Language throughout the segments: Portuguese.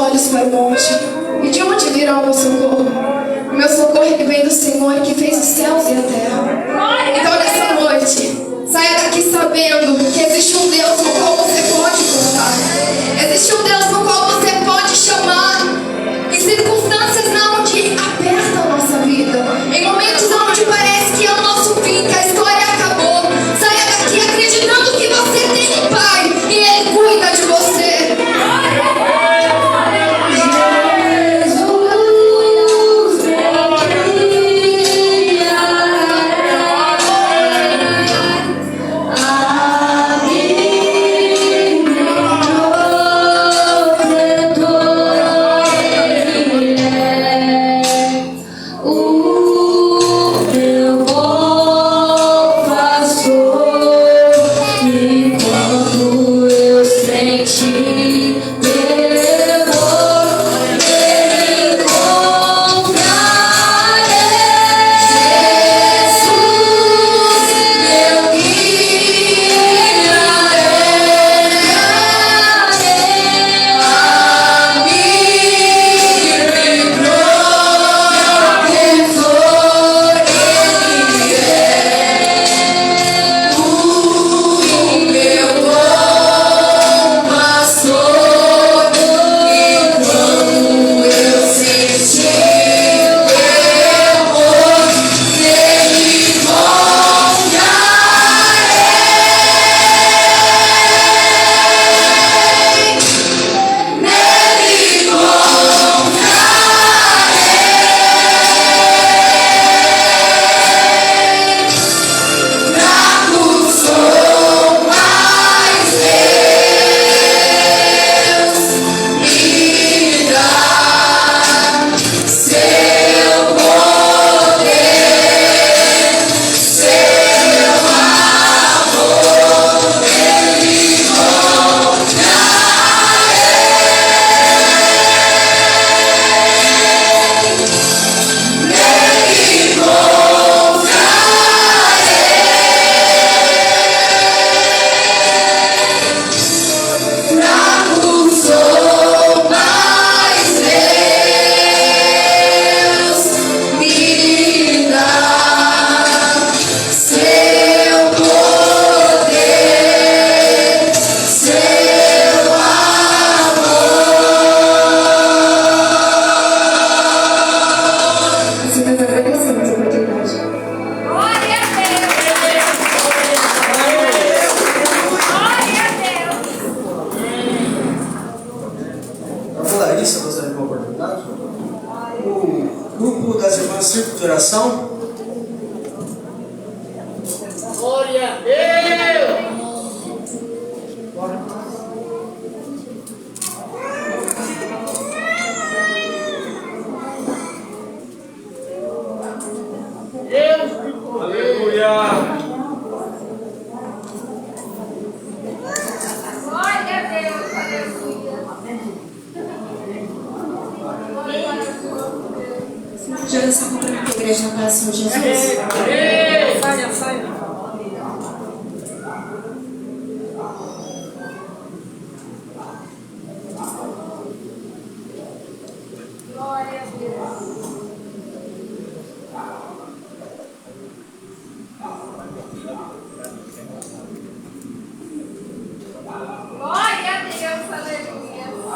olhos para o monte, e de onde virá o meu socorro? O meu socorro ele vem do Senhor que fez os céus e a terra. Então nessa noite, saia daqui sabendo que existe um Deus no qual você pode contar. Existe um Deus no qual você pode chamar. Em circunstâncias onde aperta a nossa vida, em momentos onde parece que é o nosso fim, que a história acabou, saia daqui acreditando que você tem um Pai e Ele cuida de você.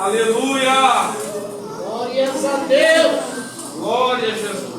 Aleluia! Glórias a Deus! Glória a Jesus!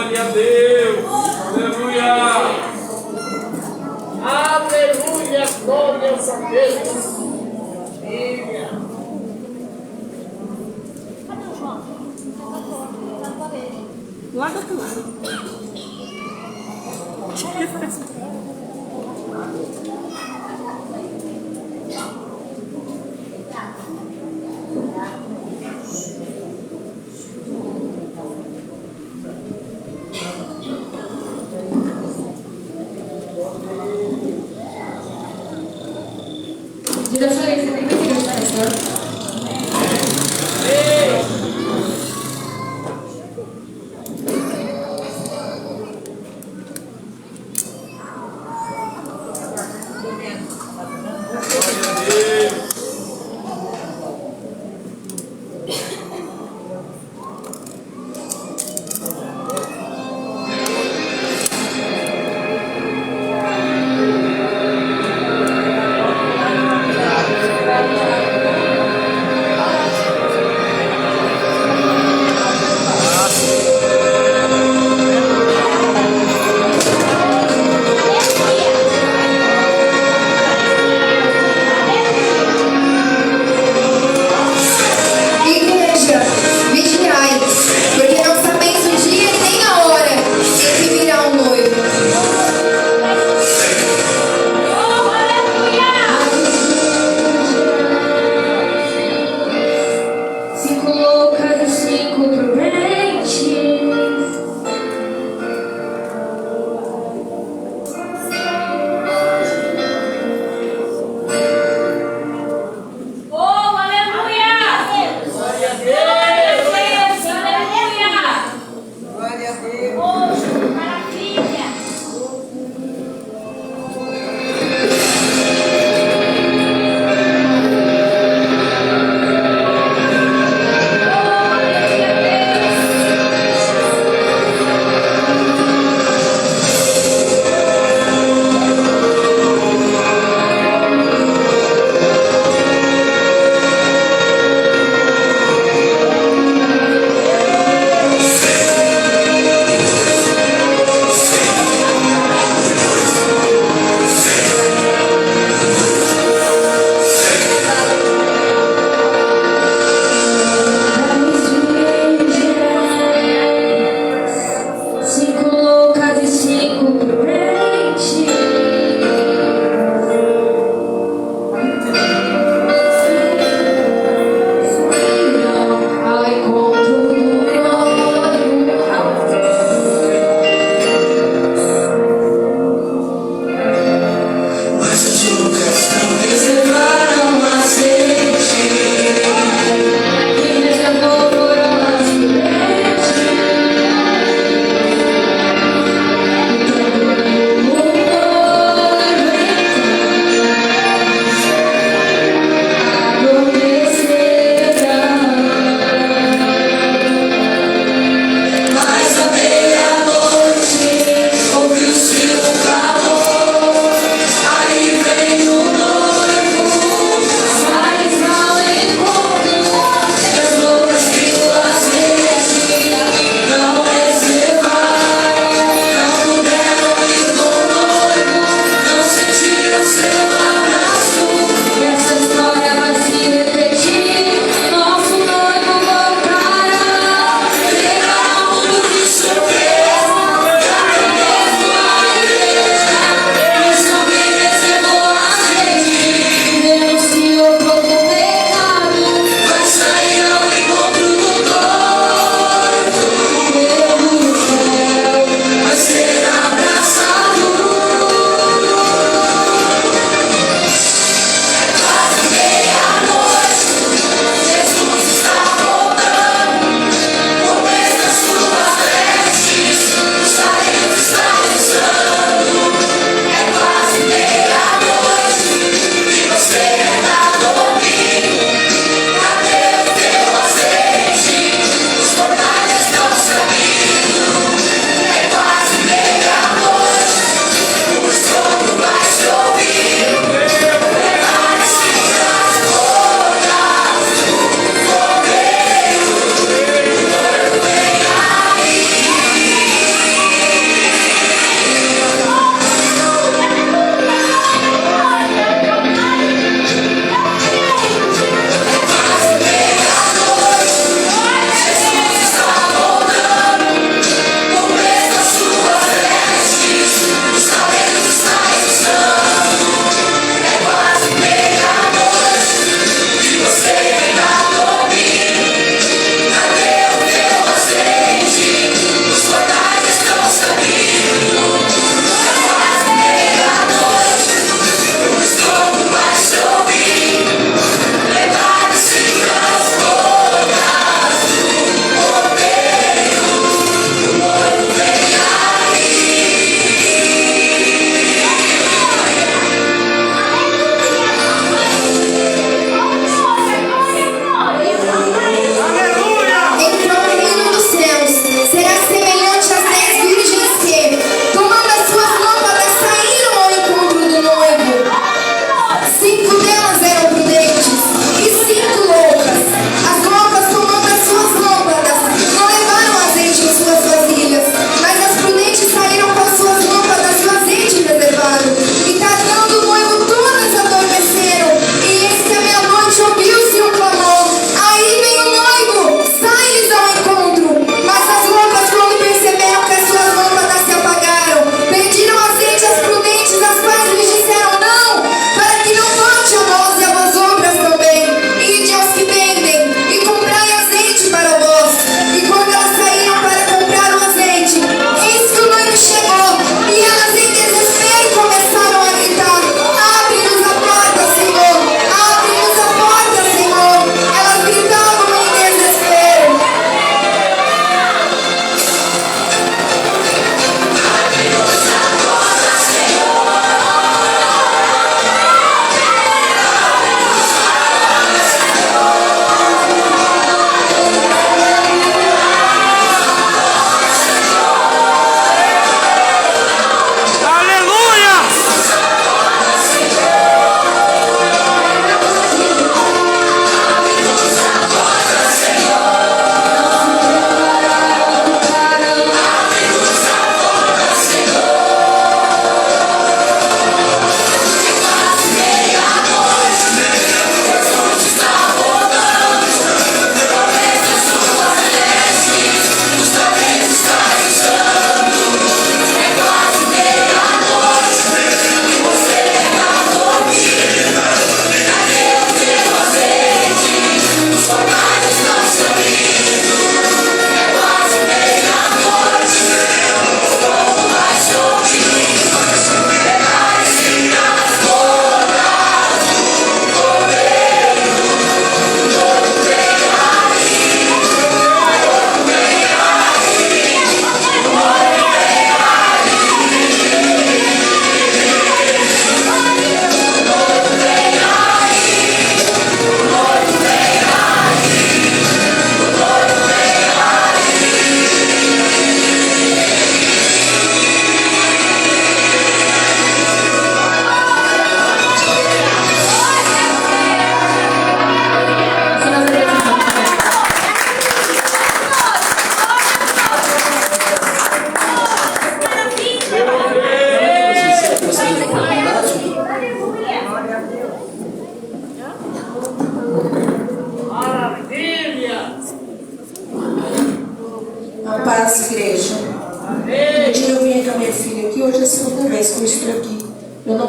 Glória a Deus. Aleluia. Aleluia, glória a Deus. Guarda tudo. Direção, você tem que ir na estação.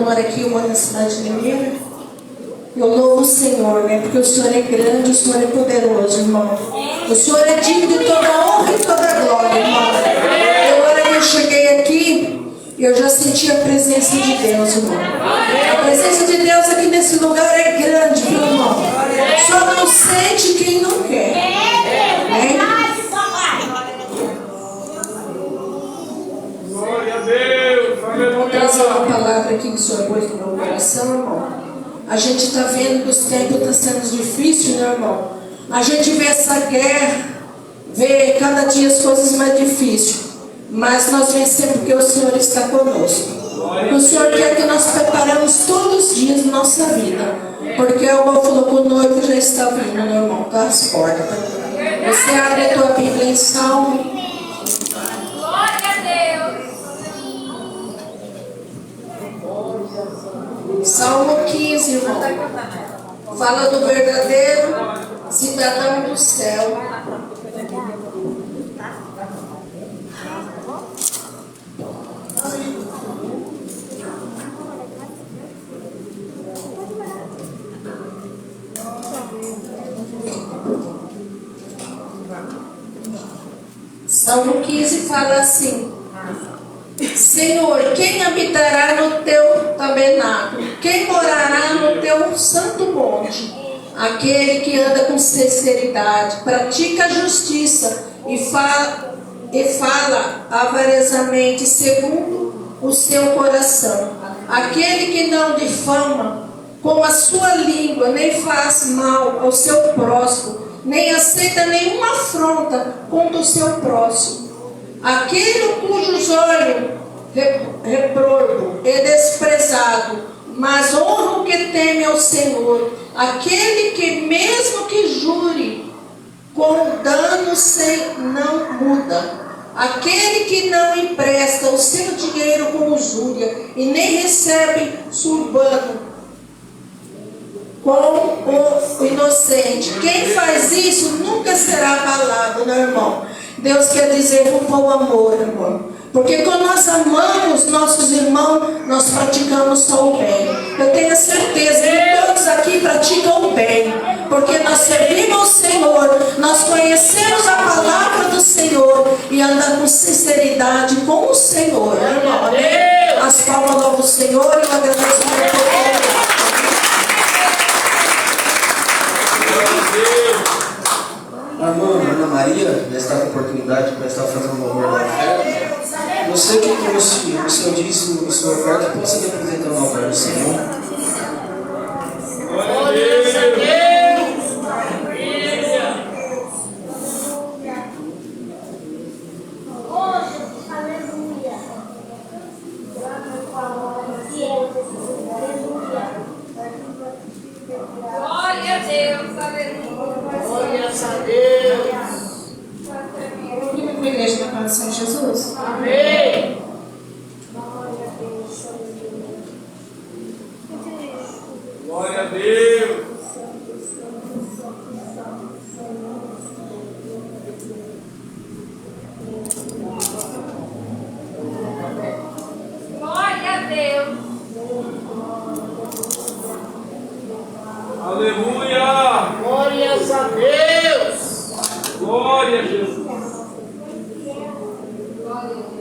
moro aqui, eu moro na cidade de Limeira. Eu louvo o Senhor, né? Porque o Senhor é grande, o Senhor é poderoso, irmão. O Senhor é digno de toda honra e toda glória, irmão. Agora que eu cheguei aqui, eu já senti a presença de Deus, irmão. A presença de Deus aqui nesse lugar é grande, meu irmão. Só não sente quem não quer. Né? Glória a Deus. Vou trazer Aleluia. uma palavra aqui que o Senhor pôs no meu coração, irmão. A gente está vendo que os tempos estão sendo difíceis, né, irmão? A gente vê essa guerra, vê cada dia as coisas mais difíceis. Mas nós vencemos porque o Senhor está conosco. O Senhor quer que nós preparamos todos os dias da nossa vida. Porque o irmão falou que o noivo já está vindo, meu irmão. Tá as portas. Você abre a tua Bíblia em Salmo. Salmo 15, irmão. Fala do verdadeiro cidadão do céu. Salmo 15 fala assim: Senhor, quem habitará no teu tabernáculo? Quem morará no teu santo monte? Aquele que anda com sinceridade, pratica a justiça e fala avarezamente segundo o seu coração. Aquele que não difama com a sua língua, nem faz mal ao seu próximo, nem aceita nenhuma afronta contra o seu próximo. Aquele cujos olhos reprovam é desprezado, mas honra o que teme ao Senhor. Aquele que mesmo que jure com dano não muda. Aquele que não empresta o seu dinheiro com usúria e nem recebe suborno com o inocente. Quem faz isso nunca será abalado, meu irmão. Deus quer dizer rumo ao amor, irmão. Porque quando nós amamos nossos irmãos, nós praticamos só o bem. Eu tenho a certeza que todos aqui praticam o bem. Porque nós servimos ao Senhor, nós conhecemos a palavra do Senhor e andamos com sinceridade com o Senhor, irmão. Amém? As palmas louvam o Senhor e eu agradeço muito por A irmã Ana Maria, nesta oportunidade, para estar fazendo o louvor da oferta, você que trouxe o seu dízimo e sua oferta, possa lhe apresentar o altar do Senhor. Glória a Deus. Glória a Deus, aleluia. Glória a Deus. Vamos para a igreja da paz do Senhor Jesus? Amém. Glória a Deus. Glória a Deus. Aleluia. Glórias a Deus. Glória a Jesus. Deus, maravilha.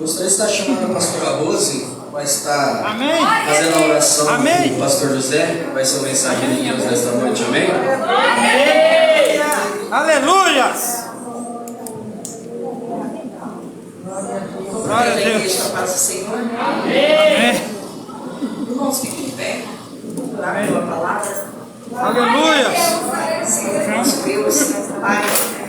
Gostaria de estar chamando a pastora Rose, vai estar Amém. fazendo a oração Amém. do pastor José, vai ser o mensageiro de Deus nesta noite, amém? Amém. Aleluia. Glória a Deus. Igreja, paz do Senhor. Amém. Irmãos, fiquem em pé. Orar pela palavra. Aleluia. Senhor, nosso Deus, Pai.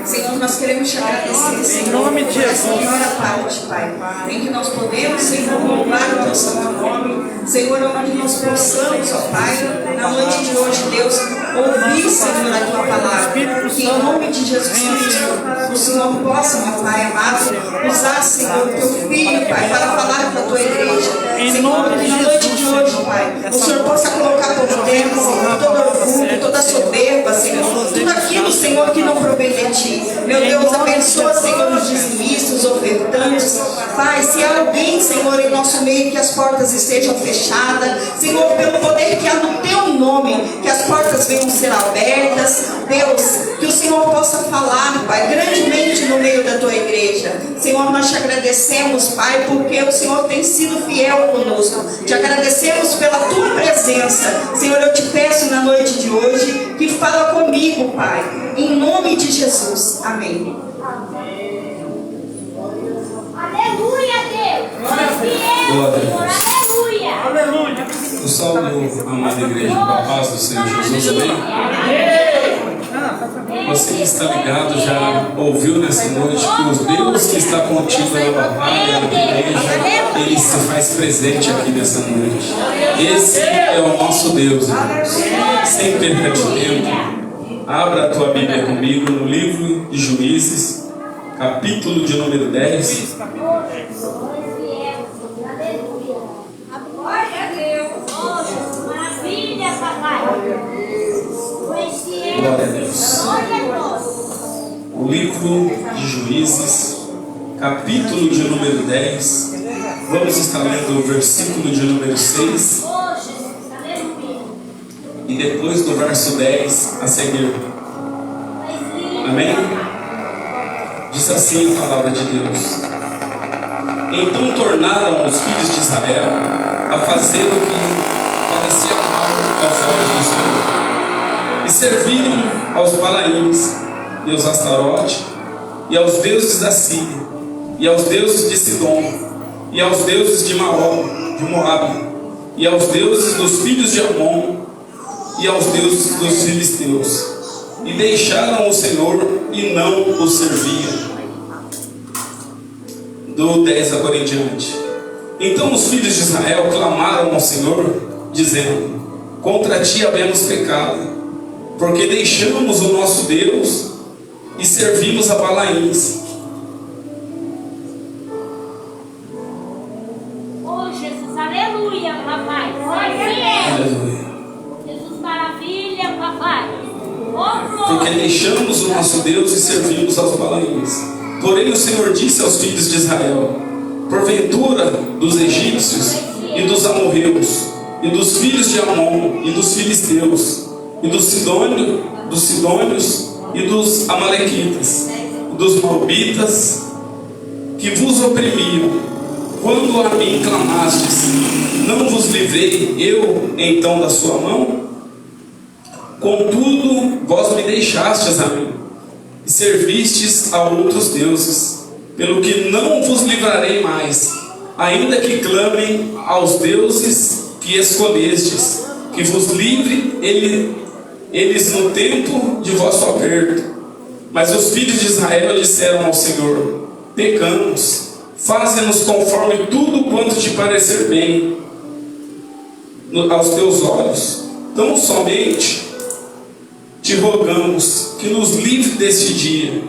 Senhor, nós queremos te agradecer, Senhor. Em nome de Jesus. Senhora, parte, Pai. Em que nós podemos, Senhor, louvar o teu santo nome. Senhor, onde nós possamos, ó Pai, na noite de hoje, Deus, ouvir, Senhor, a tua palavra. Que em nome de Jesus Cristo, o Senhor possa, meu Pai amado, usar, Senhor, o teu filho, Pai, para falar com a tua igreja. Senhor, que na noite de hoje, Pai, o Senhor possa colocar todo tempo, Senhor, todo orgulho, toda soberba, Senhor, tudo aquilo, Senhor, que não provém de ti. Meu Deus, abençoa, Senhor, os dizimistas, os ofertantes. Pai, se há alguém, Senhor, em nosso meio que as portas estejam fechadas, Senhor, pelo poder que há no teu nome, que as portas venham ser abertas. Deus, que o Senhor possa falar, Pai, grandemente no meio da tua igreja. Senhor, nós te agradecemos, Pai, porque o Senhor tem sido fiel conosco. Te agradecemos pela tua presença. Senhor, eu te peço na noite de hoje que fala comigo, Pai, em nome de Jesus. Amém. Aleluia, Deus! Glória a Deus. Aleluia! Aleluia. Eu saúdo a amada igreja com a paz do Senhor Jesus, amém? Você que está ligado já ouviu nessa noite que o Deus que está contigo na batalha da igreja, Ele se faz presente aqui nessa noite. Esse é o nosso Deus, irmãos. Sem perda de tempo, abra a tua Bíblia comigo no livro de Juízes, capítulo de número 10. Maravilha, papai! Glória a Deus. O livro de Juízes, capítulo de número 10. Vamos estar lendo o versículo de número 6 e depois do verso 10 a seguir. Amém? Diz assim a palavra de Deus: Então tornaram os filhos de Israel a fazer o que parecia mal aos olhos do Senhor, e serviram aos Balaíns e aos Astarote, e aos deuses da Síria, e aos deuses de Sidom, e aos deuses de Moabe, e aos deuses dos filhos de Amon, e aos deuses dos filisteus, e deixaram o Senhor e não o serviam. Do 10 agora em diante. Então os filhos de Israel clamaram ao Senhor, dizendo: Contra ti havemos pecado, porque deixamos o nosso Deus e servimos a Balaíns. Oh, Jesus, aleluia, papai! Aleluia. Jesus, maravilha, papai! Oh, Porque deixamos o nosso Deus e servimos aos Balaíns. Porém o Senhor disse aos filhos de Israel: Porventura dos egípcios e dos amorreus, e dos filhos de Amon, e dos filisteus, e dos sidônios, e dos amalequitas, e dos moabitas, que vos oprimiam, quando a mim clamastes, não vos livrei eu então da sua mão? Contudo, vós me deixastes a mim, e servistes a outros deuses, pelo que não vos livrarei mais, ainda que clamem aos deuses que escolhestes, que vos livre eles no tempo de vosso aperto. Mas os filhos de Israel disseram ao Senhor: Pecamos, faze-nos conforme tudo quanto te parecer bem aos teus olhos. Tão somente te rogamos que nos livre deste dia.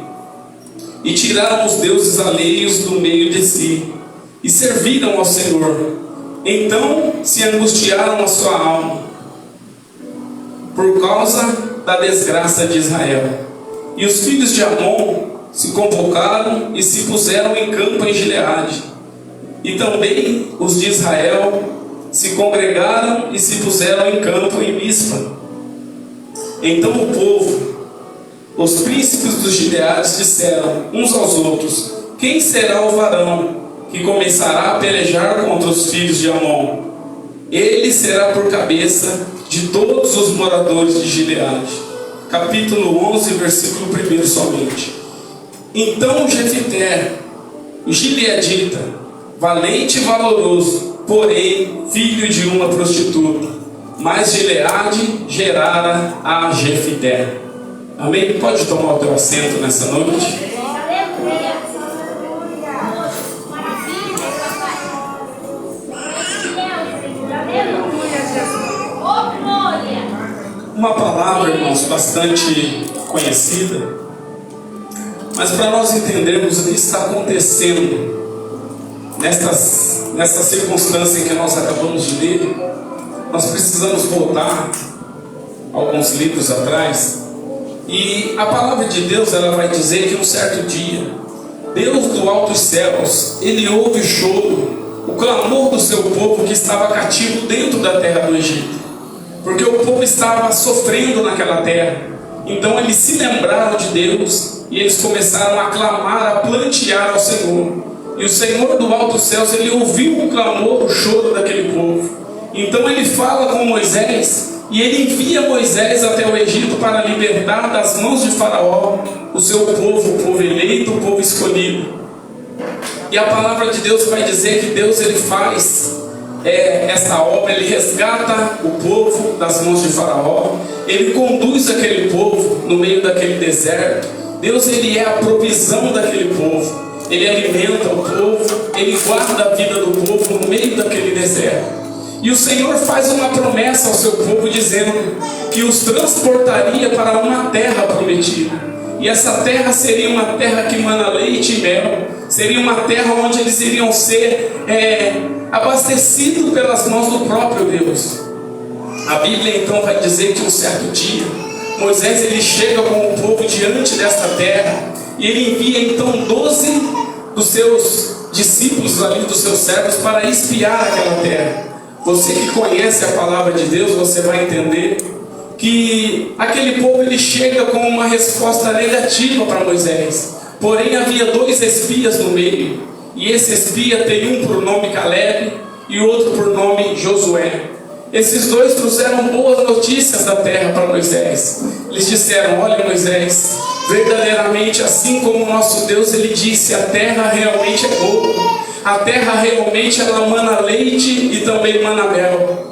E tiraram os deuses alheios do meio de si, e serviram ao Senhor. Então se angustiaram a sua alma, por causa da desgraça de Israel. E os filhos de Amon se convocaram e se puseram em campo em Gileade. E também os de Israel se congregaram e se puseram em campo em Mispa. Então o povo, os príncipes dos Gileades, disseram uns aos outros: Quem será o varão que começará a pelejar contra os filhos de Amon. Ele será por cabeça de todos os moradores de Gileade. Capítulo 11, versículo 1 somente. Então Jefité, o gileadita, valente e valoroso, porém filho de uma prostituta, mas Gileade gerara a Jefité. Amém? Pode tomar o teu assento nessa noite. Aleluia. Maravilha, papai. Aleluia, Jesus. Oh, glória. Uma palavra, irmãos, bastante conhecida, mas para nós entendermos o que está acontecendo nessa circunstância em que nós acabamos de ler, nós precisamos voltar alguns livros atrás. E a palavra de Deus, ela vai dizer que um certo dia, Deus do alto dos céus, Ele ouve o choro, o clamor do seu povo que estava cativo dentro da terra do Egito, porque o povo estava sofrendo naquela terra. Então eles se lembraram de Deus e eles começaram a clamar, a plantear ao Senhor. E o Senhor do alto dos céus, Ele ouviu o clamor, o choro daquele povo. Então Ele fala com Moisés e Ele envia Moisés até o Egito para libertar das mãos de Faraó o seu povo, o povo eleito, o povo escolhido. E a palavra de Deus vai dizer que Deus, Ele faz essa obra, Ele resgata o povo das mãos de Faraó, Ele conduz aquele povo no meio daquele deserto. Deus, Ele é a provisão daquele povo, Ele alimenta o povo, Ele guarda a vida do povo no meio daquele deserto. E o Senhor faz uma promessa ao seu povo, dizendo que os transportaria para uma terra prometida. E essa terra seria uma terra que mana leite e mel. Seria uma terra onde eles iriam ser abastecidos pelas mãos do próprio Deus. A Bíblia então vai dizer que um certo dia, Moisés, ele chega com o povo diante desta terra. E ele envia então 12 dos seus discípulos ali, dos seus servos, para espiar aquela terra. Você que conhece a palavra de Deus, você vai entender que aquele povo, ele chega com uma resposta negativa para Moisés. Porém havia 2 espias no meio, e esse espia tem um por nome Caleb e o outro por nome Josué. Esses 2 trouxeram boas notícias da terra para Moisés. Eles disseram: olha, Moisés, verdadeiramente assim como o nosso Deus, Ele disse, a terra realmente é boa. A terra realmente, ela mana leite e também mana mel.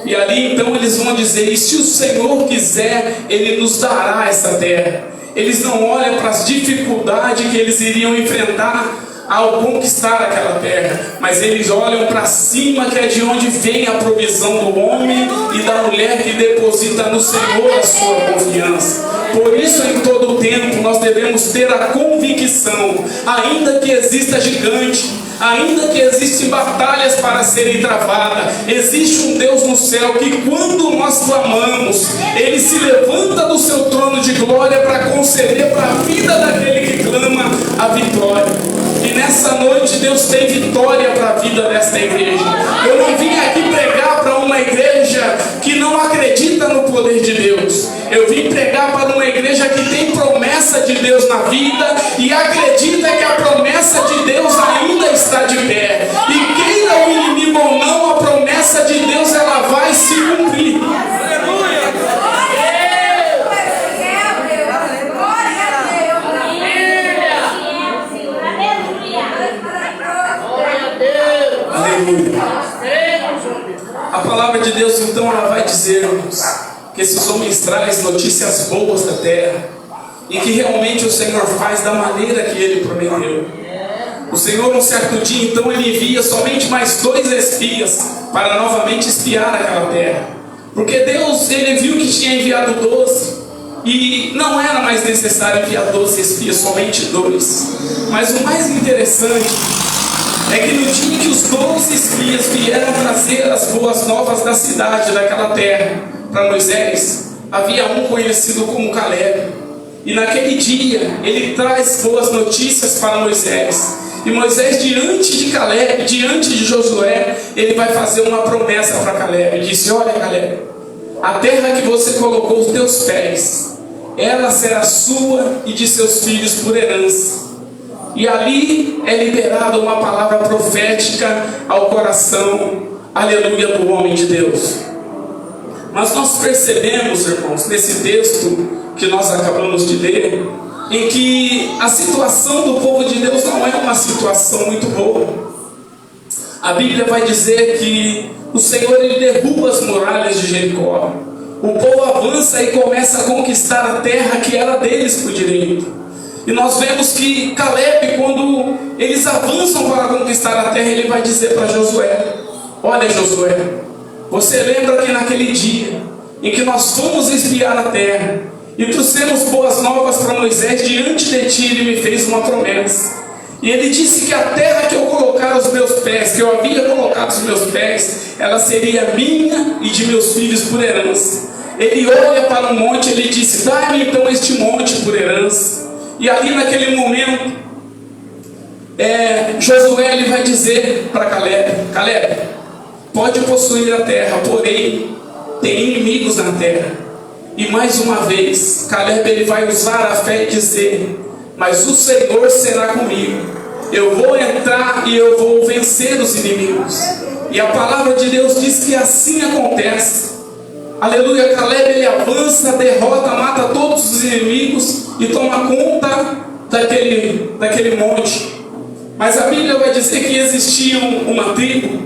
E ali então eles vão dizer: e se o Senhor quiser, Ele nos dará essa terra. Eles não olham para as dificuldades que eles iriam enfrentar ao conquistar aquela terra, mas eles olham para cima, que é de onde vem a provisão do homem e da mulher que deposita no Senhor a sua confiança. Por isso, em todo o tempo, nós devemos ter a convicção, ainda que exista gigante, ainda que existem batalhas para serem travadas, existe um Deus no céu que, quando nós clamamos, Ele se levanta do seu trono de glória para conceder para a vida daquele que clama a vitória. E nessa noite Deus tem vitória para a vida desta igreja. Eu não vim aqui pregar para uma igreja que não acredita no poder de Deus. Eu vim pregar para uma igreja que tem promessa de Deus na vida e acredita que a promessa de Deus ainda está de pé. E queira o inimigo ou não, a promessa de Deus, ela vai se cumprir. A palavra de Deus então, ela vai dizer-nos que esses homens trazem notícias boas da terra e que realmente o Senhor faz da maneira que Ele prometeu. O Senhor, um certo dia então, Ele envia somente mais 2 espias para novamente espiar aquela terra, porque Deus, Ele viu que tinha enviado 12 e não era mais necessário enviar 12 espias, somente 2. Mas o mais interessante é que no dia que os 12 espias vieram trazer as boas novas da cidade, daquela terra, para Moisés, havia um conhecido como Caleb. E naquele dia, ele traz boas notícias para Moisés. E Moisés, diante de Caleb, diante de Josué, ele vai fazer uma promessa para Caleb. Ele disse: olha, Caleb, a terra que você colocou os teus pés, ela será sua e de seus filhos por herança. E ali é liberada uma palavra profética ao coração, aleluia, do homem de Deus. Mas nós percebemos, irmãos, nesse texto que nós acabamos de ler, em que a situação do povo de Deus não é uma situação muito boa. A Bíblia vai dizer que o Senhor ele derruba as muralhas de Jericó. O povo avança e começa a conquistar a terra que era deles por direito. E nós vemos que Caleb, quando eles avançam para conquistar a terra, ele vai dizer para Josué: olha, Josué, você lembra que naquele dia em que nós fomos espiar a terra e trouxemos boas novas para Moisés, diante de ti ele me fez uma promessa. E ele disse que a terra que eu colocar os meus pés, que eu havia colocado os meus pés, ela seria minha e de meus filhos por herança. Ele olha para o monte, ele disse: dá-me então este monte por herança. E ali naquele momento, Josué ele vai dizer para Caleb: Caleb, pode possuir a terra, porém tem inimigos na terra. E mais uma vez, Caleb ele vai usar a fé e dizer: mas o Senhor será comigo. Eu vou entrar e eu vou vencer os inimigos. E a palavra de Deus diz que assim acontece. Aleluia, Caleb ele avança, derrota, mata todos os inimigos e toma conta daquele monte. Mas a Bíblia vai dizer que existia uma tribo,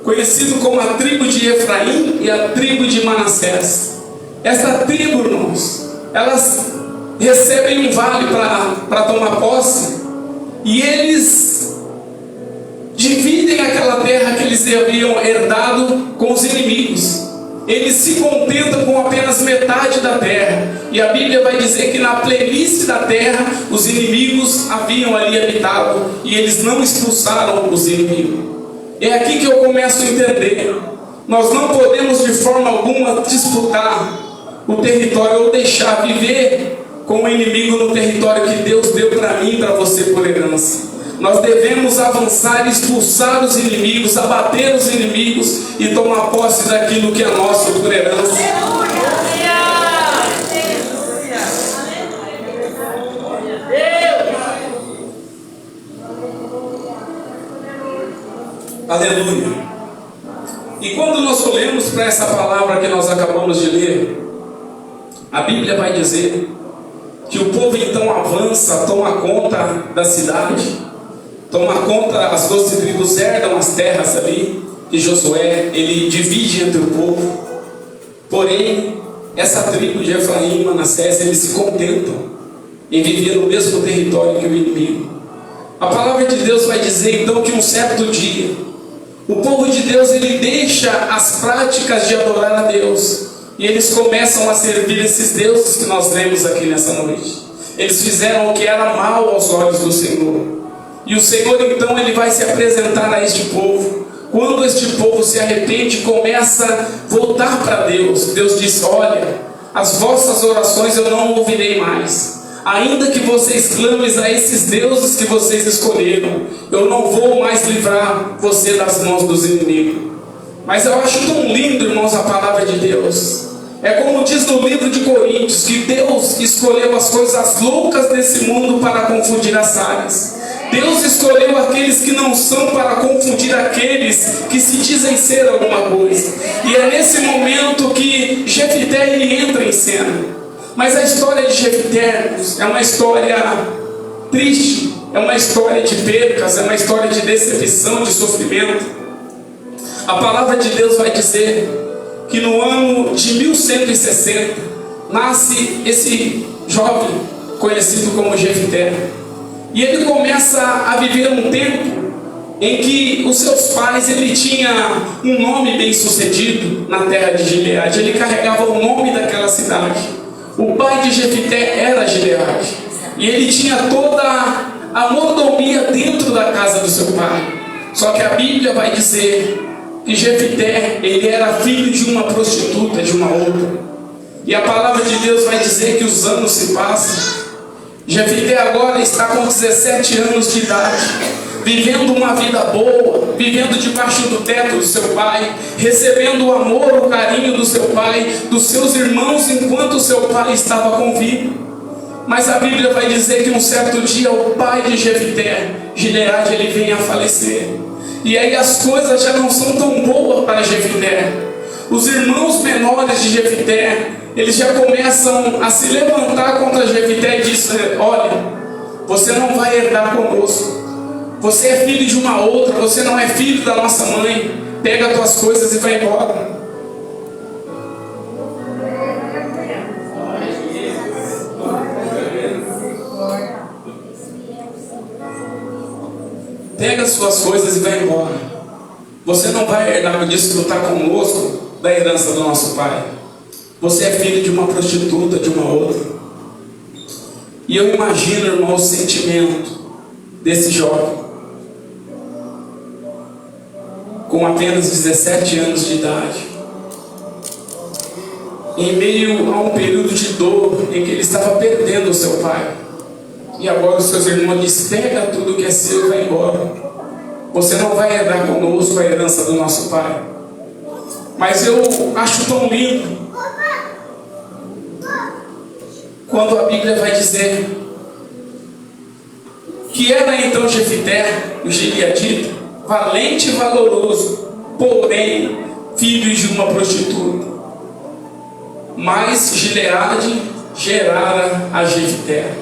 conhecida como a tribo de Efraim e a tribo de Manassés. Essa tribo, irmãos, elas recebem um vale para tomar posse, e eles dividem aquela terra que eles haviam herdado com os inimigos. Eles se contentam com apenas metade da terra. E a Bíblia vai dizer que na planície da terra os inimigos haviam ali habitado, e eles não expulsaram os inimigos. É aqui que eu começo a entender: nós não podemos de forma alguma disputar o território ou deixar viver com o inimigo no território que Deus deu para mim e para você por herança. Nós devemos avançar, expulsar os inimigos, abater os inimigos e tomar posse daquilo que é nosso por herança. Aleluia. E quando nós olhamos para essa palavra que nós acabamos de ler, a Bíblia vai dizer que o povo então avança, toma conta da cidade, toma conta, as 12 tribos herdam as terras ali, e Josué, ele divide entre o povo. Porém, essa tribo de Efraim e Manassés, eles se contentam em viver no mesmo território que o inimigo. A palavra de Deus vai dizer então que um certo dia, o povo de Deus, ele deixa as práticas de adorar a Deus, e eles começam a servir esses deuses que nós lemos aqui nessa noite. Eles fizeram o que era mal aos olhos do Senhor. E o Senhor então ele vai se apresentar a este povo. Quando este povo se arrepende, começa a voltar para Deus, Deus diz: olha, as vossas orações eu não ouvirei mais. Ainda que vocês clamem a esses deuses que vocês escolheram, eu não vou mais livrar você das mãos dos inimigos. Mas eu acho tão lindo, irmãos, a palavra de Deus. É como diz no livro de Coríntios, que Deus escolheu as coisas loucas desse mundo para confundir as sábias. Deus escolheu aqueles que não são para confundir aqueles que se dizem ser alguma coisa. E é nesse momento que Jefité ele entra em cena. Mas a história de Jefité é uma história triste, é uma história de percas, é uma história de decepção, de sofrimento. A palavra de Deus vai dizer que no ano de 1160 nasce esse jovem conhecido como Jefité. E ele começa a viver um tempo em que os seus pais, ele tinha um nome bem sucedido na terra de Gileade. Ele carregava o nome daquela cidade. O pai de Jefité era Gileade, e ele tinha toda a mordomia dentro da casa do seu pai. Só que a Bíblia vai dizer que Jefité, ele era filho de uma prostituta, de uma outra. E a palavra de Deus vai dizer que os anos se passam. Jefité agora está com 17 anos de idade, vivendo uma vida boa, vivendo debaixo do teto do seu pai, recebendo o amor, o carinho do seu pai, dos seus irmãos, enquanto o seu pai estava com vida. Mas a Bíblia vai dizer que um certo dia o pai de Jefité, Gileade, ele vem a falecer. E aí as coisas já não são tão boas para Jefité. Os irmãos menores de Jefité, eles já começam a se levantar contra Jefité e dizem: olha, você não vai herdar conosco. Você é filho de uma outra, você não é filho da nossa mãe. Pega as tuas coisas e vai embora. Pega as suas coisas e vai embora. Você não vai herdar, desfrutar conosco da herança do nosso pai. Você é filho de uma prostituta, de uma outra. E eu imagino, irmão, o sentimento desse jovem, com apenas 17 anos de idade, em meio a um período de dor em que ele estava perdendo o seu pai. E agora os seus irmãos dizem: pega tudo que é seu e vai embora. Você não vai herdar conosco a herança do nosso pai. Mas eu acho tão lindo quando a Bíblia vai dizer que era então Jefité, o gileadita, valente e valoroso, porém filho de uma prostituta. Mas Gileade gerara a Jefité.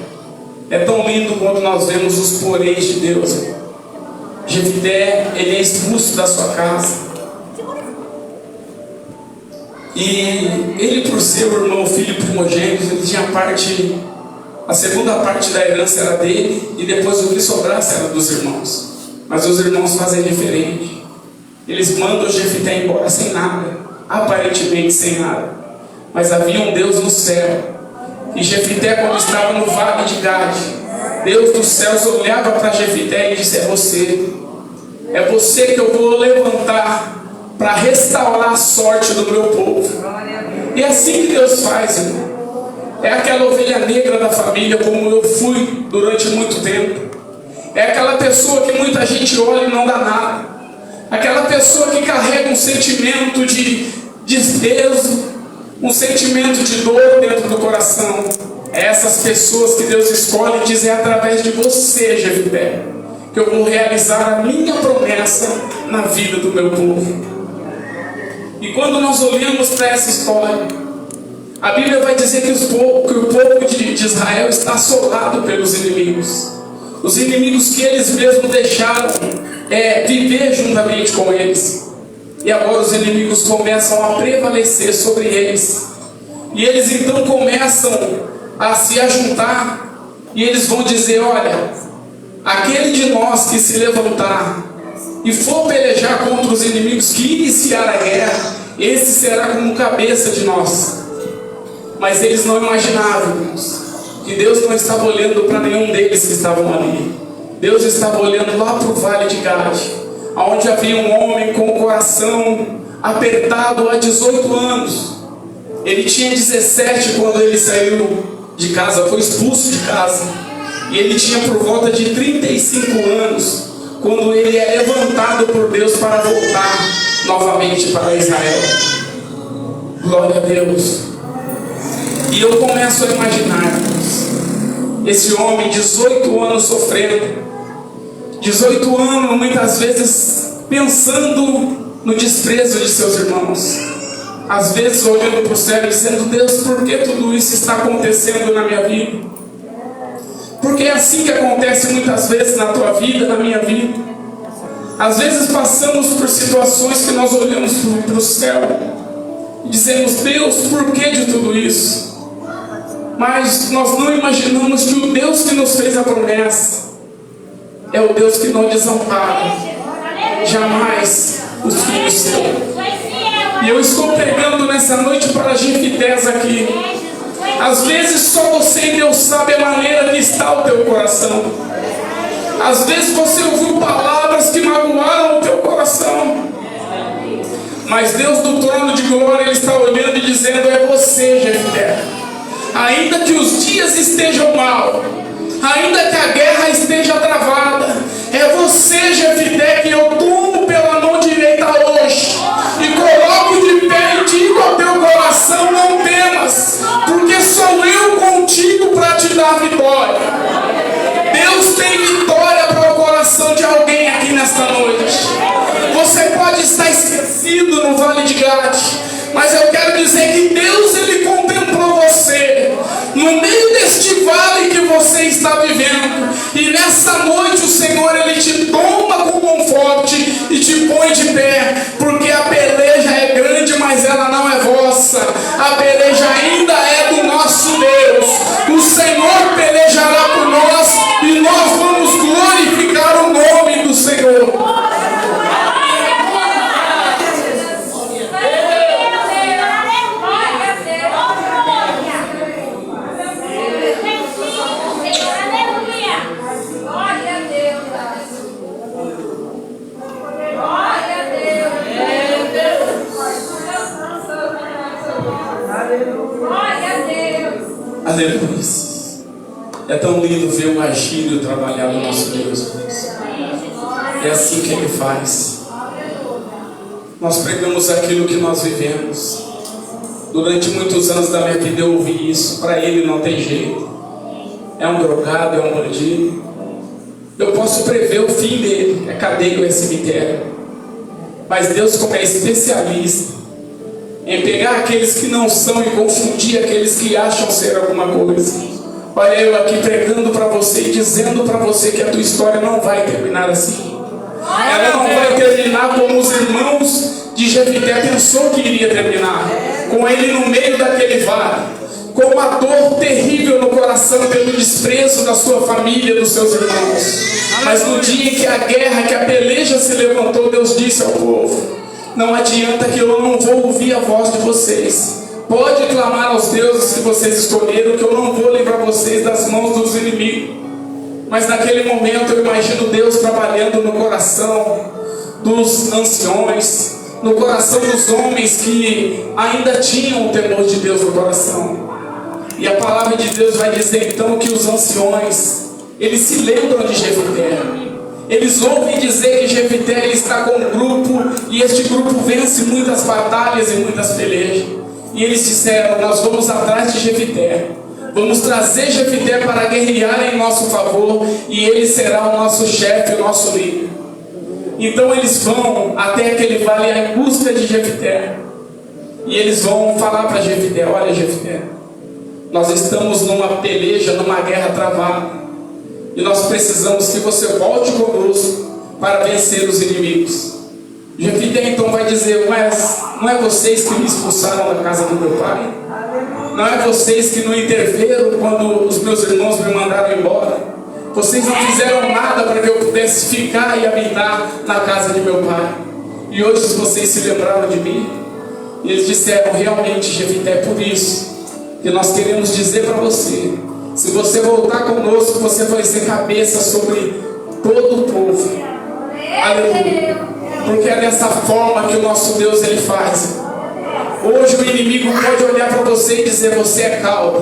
É tão lindo quando nós vemos os poréns de Deus. Jefité, ele é expulso da sua casa. E ele, por ser o irmão, filho primogênito, ele tinha a segunda parte da herança era dele, e depois o que sobrasse era dos irmãos. Mas os irmãos fazem diferente. Eles mandam Jefité embora sem nada, aparentemente sem nada. Mas havia um Deus no céu. E Jefité, quando estava no vale de Gade, Deus dos céus olhava para Jefité e disse: é você que eu vou levantar para restaurar a sorte do meu povo. E é assim que Deus faz, irmão. É aquela ovelha negra da família, como eu fui durante muito tempo. É aquela pessoa que muita gente olha e não dá nada. Aquela pessoa que carrega um sentimento de desprezo, um sentimento de dor dentro do coração. É essas pessoas que Deus escolhe e diz: é através de você, Jefité, que eu vou realizar a minha promessa na vida do meu povo. E quando nós olhamos para essa história, a Bíblia vai dizer que o povo de Israel está assolado pelos inimigos. Os inimigos que eles mesmos deixaram viver juntamente com eles. E agora os inimigos começam a prevalecer sobre eles. E eles então começam a se ajuntar. E eles vão dizer: olha, aquele de nós que se levantar e for pelejar contra os inimigos que iniciar a guerra, esse será como cabeça de nós. Mas eles não imaginavam, irmãos, que Deus não estava olhando para nenhum deles que estavam ali. Deus estava olhando lá para o vale de Gade, onde havia um homem com o coração apertado há 18 anos. Ele tinha 17 quando ele saiu de casa, foi expulso de casa. E ele tinha por volta de 35 anos quando ele é levantado por Deus para voltar novamente para Israel. Glória a Deus. E eu começo a imaginar esse homem, 18 anos sofrendo, 18 anos muitas vezes pensando no desprezo de seus irmãos, às vezes olhando para o céu e dizendo: Deus, por que tudo isso está acontecendo na minha vida? Porque é assim que acontece muitas vezes na tua vida, na minha vida. Às vezes passamos por situações que nós olhamos para o céu e dizemos: Deus, por que de tudo isso? Mas nós não imaginamos que o Deus que nos fez a promessa é o Deus que não desampara jamais os filhos seus. E eu estou pregando nessa noite para Jeftés aqui. Às vezes só você e Deus sabe a maneira que está o teu coração. Às vezes você ouviu palavras que magoaram o teu coração. Mas Deus do trono de glória, Ele está olhando e dizendo: é você, Jefté. Ainda que os dias estejam mal, ainda que a guerra esteja travada, é você, Jefté, que eu tomo pela mão direita hoje e coloco de pé e digo ao teu coração: não temas, porque sou eu contigo para te dar descido no vale de Gade, mas eu quero dizer que Deus, Ele contemplou você no meio deste vale que você está vivendo, e nessa noite o Senhor, Ele te toma com conforte e te põe de pé, porque a peleja é grande, mas ela não é vossa, a peleja ainda é do nosso Deus. O Senhor pelejará por nós e nós vamos glorificar o nome do Senhor. Aleluia. É tão lindo ver o agir e o trabalhar do nosso Deus. É assim que Ele faz. Nós pregamos aquilo que nós vivemos. Durante muitos anos da minha vida eu ouvi isso. Para ele não tem jeito. É um drogado, é um bandido. Eu posso prever o fim dele. É cadeia ou é cemitério. Mas Deus, como é especialista em pegar aqueles que não são e confundir aqueles que acham ser alguma coisa. Olha eu aqui pregando para você e dizendo para você que a tua história não vai terminar assim. Ela não vai terminar como os irmãos de Jefité pensou que iria terminar, com ele no meio daquele vale, com uma dor terrível no coração pelo desprezo da sua família, dos seus irmãos. Mas no dia em que a guerra, que a peleja se levantou, Deus disse ao povo: não adianta, que eu não vou ouvir a voz de vocês. Pode clamar aos deuses que vocês escolheram, que eu não vou livrar vocês das mãos dos inimigos. Mas naquele momento eu imagino Deus trabalhando no coração dos anciões, no coração dos homens que ainda tinham o temor de Deus no coração. E a palavra de Deus vai dizer então que os anciões, eles se lembram de Jefité. Eles ouvem dizer que Jefité está com um grupo, e este grupo vence muitas batalhas e muitas pelejas. E eles disseram: nós vamos atrás de Jefité, vamos trazer Jefité para guerrear em nosso favor, e ele será o nosso chefe, o nosso líder. Então eles vão até aquele vale em busca de Jefité, e eles vão falar para Jefité: olha Jefité, nós estamos numa peleja, numa guerra travada, e nós precisamos que você volte conosco para vencer os inimigos. Jefité então vai dizer: não é vocês que me expulsaram da casa do meu pai? Não é vocês que não interferam quando os meus irmãos me mandaram embora? Vocês não fizeram nada para que eu pudesse ficar e habitar na casa de meu pai. E hoje vocês se lembraram de mim? E eles disseram: realmente, Jefité, é por isso que nós queremos dizer para você: se você voltar conosco, você vai ser cabeça sobre todo o povo. Aleluia. Porque é dessa forma que o nosso Deus, Ele faz. Hoje o inimigo pode olhar para você e dizer: você é cauda,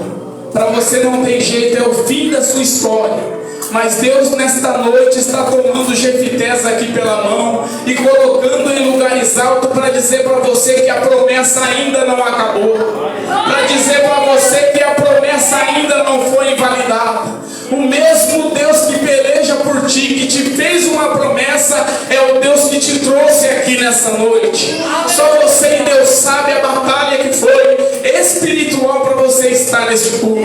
para você não tem jeito, é o fim da sua história. Mas Deus nesta noite está tomando Jeftés aqui pela mão e colocando em lugares altos para dizer para você que a promessa ainda não acabou, para dizer para você que a promessa ainda não foi invalidada. O mesmo Deus que peleja por ti, que te fez uma promessa, é o Deus que te trouxe aqui nessa noite. Só você e Deus sabe a batalha que foi espiritual para você estar neste culto.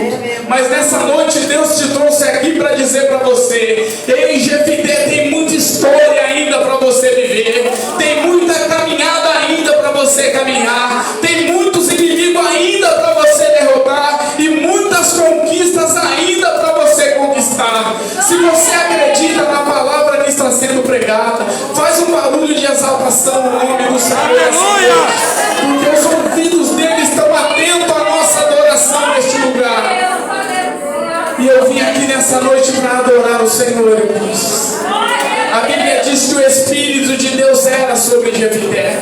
Mas nessa noite Deus te trouxe aqui para dizer para você: ei, Jefité, tem muita história ainda para você viver, tem muita caminhada ainda para você caminhar, tem muitos inimigos ainda para você derrotar e muitas conquistas ainda para você conquistar. Se você acredita na palavra que está sendo pregada, faz um barulho de exaltação no nome do Senhor, porque os ouvidos dele estão atentos à nossa adoração neste lugar. E eu vim aqui nessa noite para adorar o Senhor, irmãos. A Bíblia diz que o Espírito de Deus era sobre Jefité.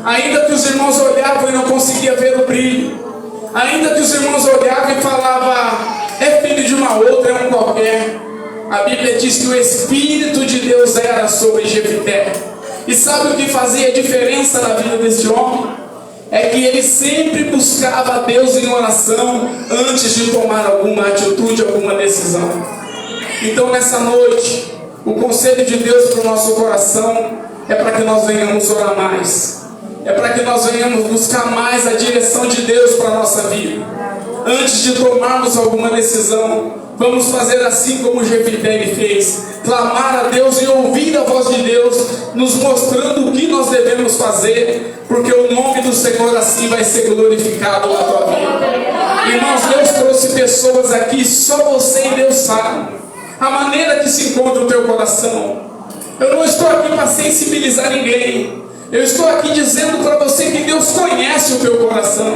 Ainda que os irmãos olhavam e não conseguiam ver o brilho, ainda que os irmãos olhavam e falavam: é filho de uma outra, é um qualquer, a Bíblia diz que o Espírito de Deus era sobre Jefité. E sabe o que fazia diferença na vida desse homem? É que ele sempre buscava Deus em oração antes de tomar alguma atitude, alguma decisão. Então nessa noite, o conselho de Deus para o nosso coração é para que nós venhamos orar mais. é para que nós venhamos buscar mais a direção de Deus para a nossa vida. Antes de tomarmos alguma decisão, vamos fazer assim como Jefité fez: clamar a Deus e ouvir a voz de Deus, nos mostrando o que nós devemos fazer, porque o nome do Senhor assim vai ser glorificado na tua vida. Irmãos, Deus trouxe pessoas aqui, só você e Deus sabe a maneira que se encontra o teu coração. Eu não estou aqui para sensibilizar ninguém. Eu estou aqui dizendo para você que Deus conhece o teu coração.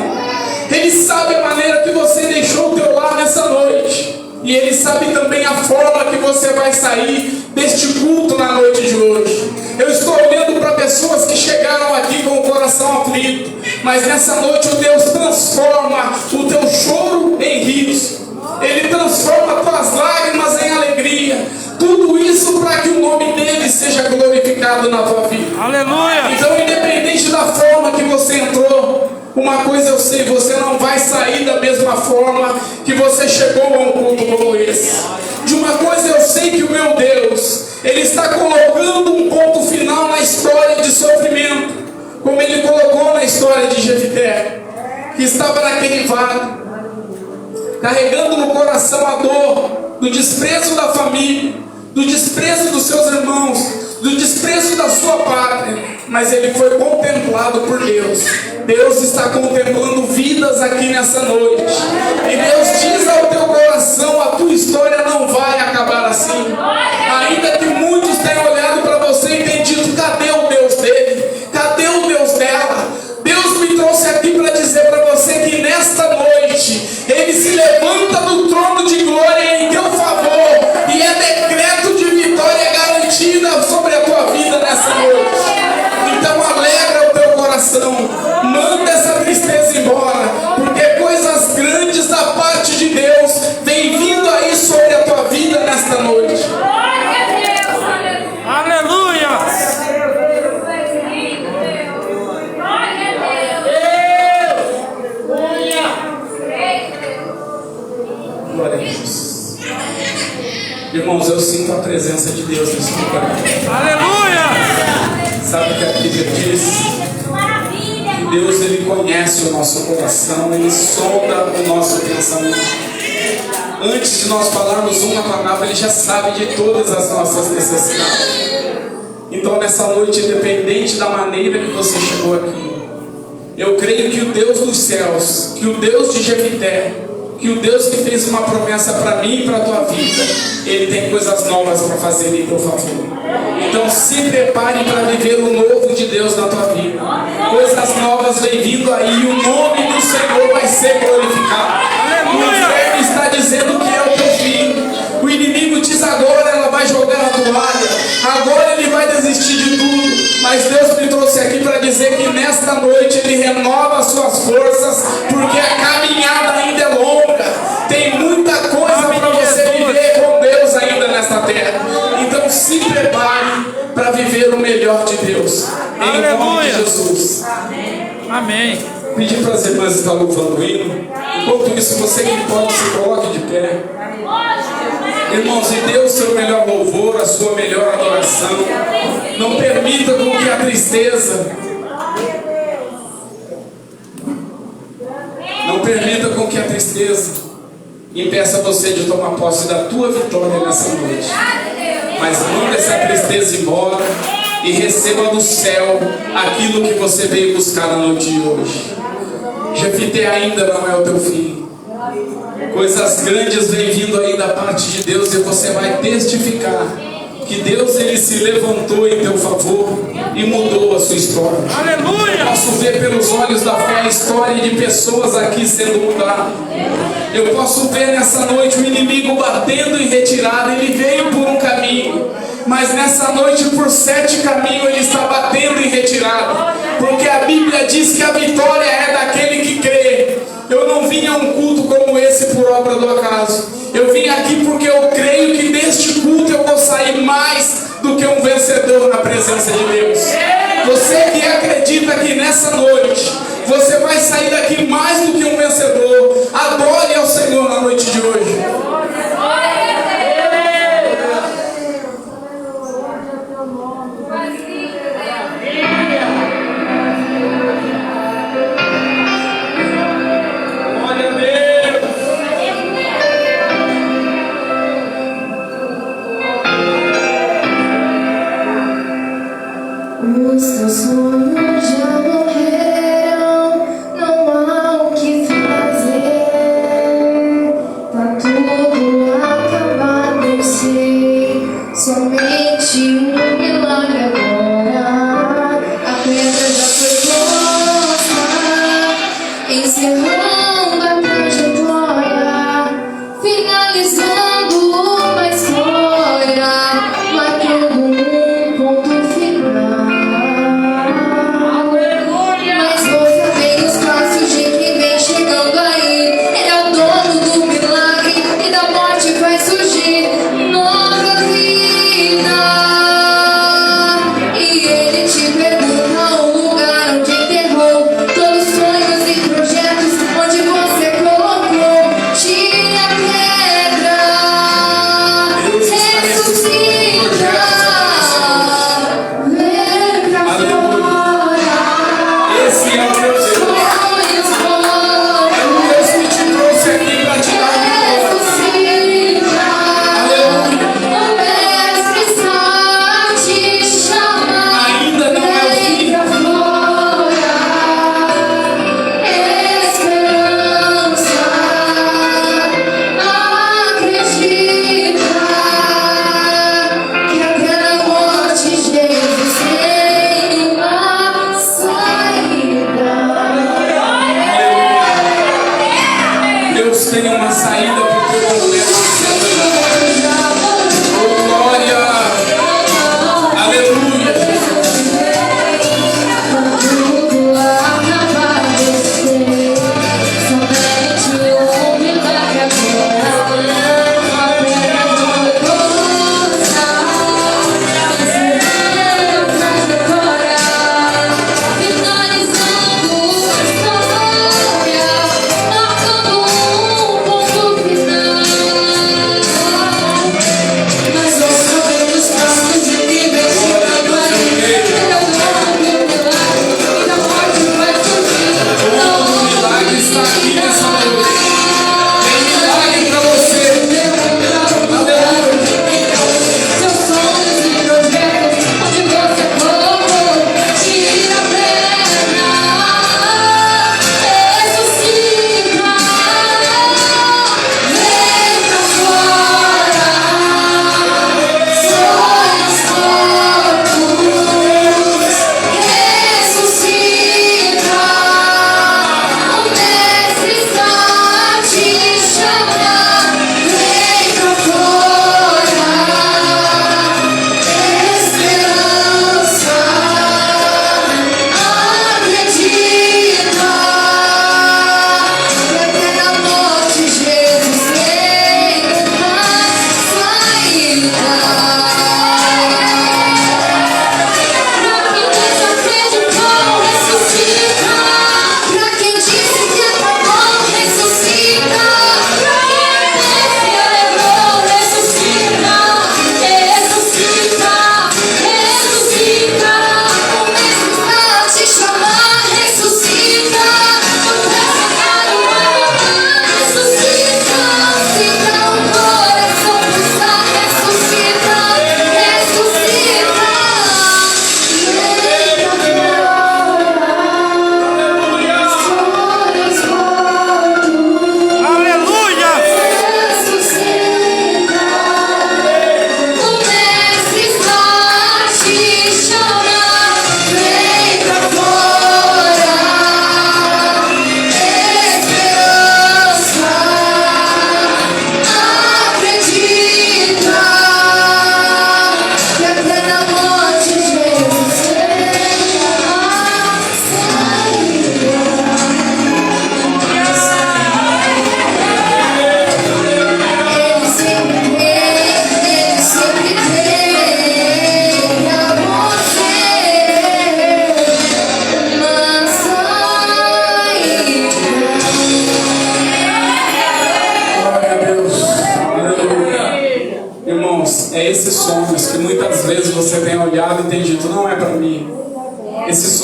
Ele sabe a maneira que você deixou o teu lar nessa noite. E Ele sabe também a forma que você vai sair deste culto na noite de hoje. Eu estou olhando para pessoas que chegaram aqui com o coração aflito, mas nessa noite o Deus transforma o teu choro em riso. Ele transforma tuas lágrimas em alegria. Tudo isso para que o nome dele seja glorificado na tua vida. Aleluia! Então, independente da forma que você entrou, uma coisa eu sei: você não vai sair da mesma forma que você chegou a um culto como esse. De uma coisa eu sei, que o meu Deus, Ele está colocando um ponto final na história de sofrimento, como Ele colocou na história de Jefité, que estava naquele vale, carregando no coração a dor do desprezo da família, do desprezo dos seus irmãos, do desprezo da sua pátria, mas ele foi contemplado por Deus. Deus está contemplando vidas aqui nessa noite, e Deus diz ao teu coração: a tua história não vai acabar assim. Ainda que muitos tenham olhado para você e tenham dito: cadê o Deus dele? Cadê o Deus dela? Deus me trouxe aqui para dizer para você que nesta noite Ele se levanta do trono de glória em teu favor, e é decreto de vitória garantida sobre a tua vida nessa noite. Então alegra o teu coração, manda essa tristeza embora, porque coisas grandes da parte de Deus vem vindo aí sobre a tua vida nesta noite. Aleluia! Glória a Deus. Irmãos, eu sinto a presença de Deus nesse lugar. Aleluia! Sabe o que a Bíblia diz? Que Deus, Ele conhece o nosso coração, Ele sonda o nosso pensamento. Antes de nós falarmos uma palavra, Ele já sabe de todas as nossas necessidades. Então nessa noite, independente da maneira que você chegou aqui, eu creio que o Deus dos céus, que o Deus de Jefité, que o Deus que fez uma promessa para mim e para a tua vida, Ele tem coisas novas para fazer em teu favor. Então se prepare para viver o novo de Deus na tua vida. Coisas novas vem vindo aí, e o nome do Senhor vai ser glorificado. O inferno está dizendo que é o teu fim. O inimigo diz: agora ela vai jogar a toalha, agora ele vai desistir de tudo. Mas Deus me trouxe aqui para dizer que nesta noite Ele renova as suas forças, porque a caminhada ainda é longa. Tem muita coisa para você viver com Deus ainda nesta terra. Então se prepare para viver o melhor de Deus, em nome de Jesus. Amém. Pedir para as irmãs estar louvando o hino. Enquanto isso, você que pode, se coloque de pé. Irmãos, e dê o seu melhor louvor, a sua melhor adoração. Não permita com que a tristeza, não permita com que a tristeza impeça você de tomar posse da tua vitória nessa noite. Mas manda essa tristeza embora e receba do céu aquilo que você veio buscar na noite de hoje. Jefité ainda não é o teu fim. Coisas grandes vêm vindo aí da parte de Deus, e você vai testificar que Deus, Ele se levantou em teu favor e mudou a sua história. Aleluia! Eu posso ver pelos olhos da fé a história de pessoas aqui sendo mudadas. Eu posso ver nessa noite o inimigo batendo em retirada. Ele veio por um caminho, mas nessa noite por 7 caminhos ele está batendo em retirada, porque a Bíblia diz que a vitória é daquele que crê. Eu não vim a um culto como esse por obra do acaso. Eu vim aqui porque eu creio que deste culto eu vou sair mais do que um vencedor na presença de Deus. Você que acredita que nessa noite você vai sair daqui mais do que um vencedor, adore ao Senhor na noite de hoje.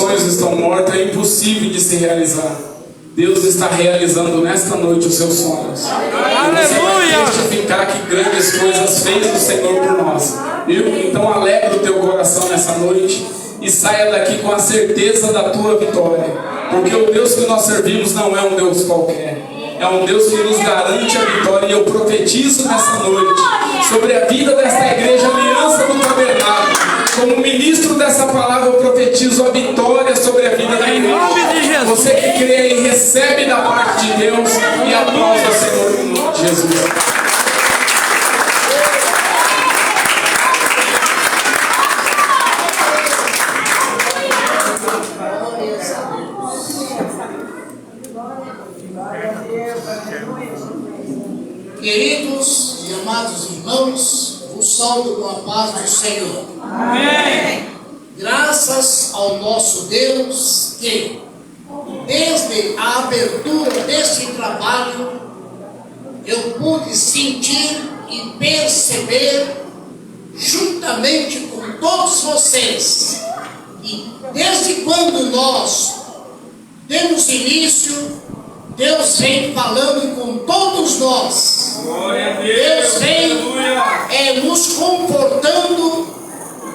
sonhos estão mortos, é impossível de se realizar. Deus está realizando nesta noite os seus sonhos. Aleluia! Você vai testificar que grandes coisas fez o Senhor por nós. Viu? Então alegra o teu coração nessa noite e saia daqui com a certeza da tua vitória. Porque o Deus que nós servimos não é um Deus qualquer. É um Deus que nos garante a vitória. E eu profetizo nessa noite sobre a vida desta igreja, Aliança do Tabernáculo. Como ministro dessa palavra, eu profetizo a vitória sobre a vida da igreja. Em nome de Jesus. Você que crê aí, recebe da parte de Deus e aplauda o Senhor em nome de Jesus. Queridos e amados irmãos, vos saúdo com a paz do Senhor. Amém. Graças ao nosso Deus que, desde a abertura deste trabalho, eu pude sentir e perceber, juntamente com todos vocês, e desde quando nós demos início, Deus vem falando com todos nós. Glória a Deus vem nos confortando,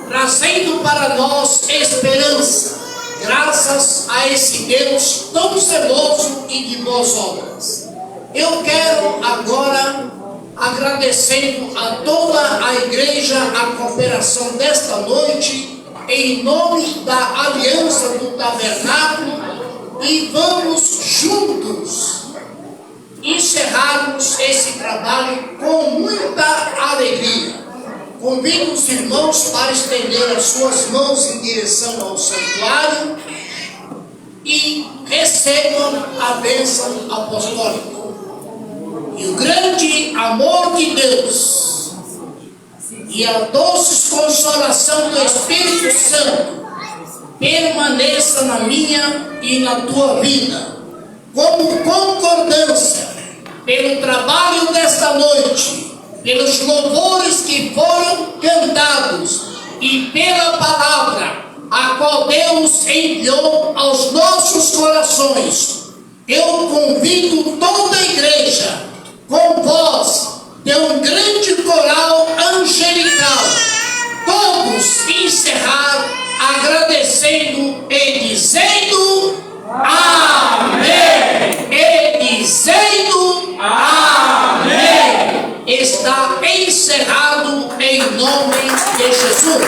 trazendo para nós esperança, graças a esse Deus tão zeloso e de boas obras. Eu quero agora, agradecendo a toda a igreja, a cooperação desta noite, em nome da Aliança do Tabernáculo, e vamos juntos encerrarmos esse trabalho com muita alegria. Convido os irmãos para estender as suas mãos em direção ao santuário e recebam a bênção apostólica. E o grande amor de Deus e a doce consolação do Espírito Santo permaneça na minha e na tua vida, como concordância pelo trabalho desta noite, pelos louvores que foram cantados e pela palavra a qual Deus enviou aos nossos corações. Eu convido toda a igreja, com voz de um grande coral angelical, todos encerrar agradecendo e dizendo amém, e dizendo amém. Está encerrado em nome de Jesus.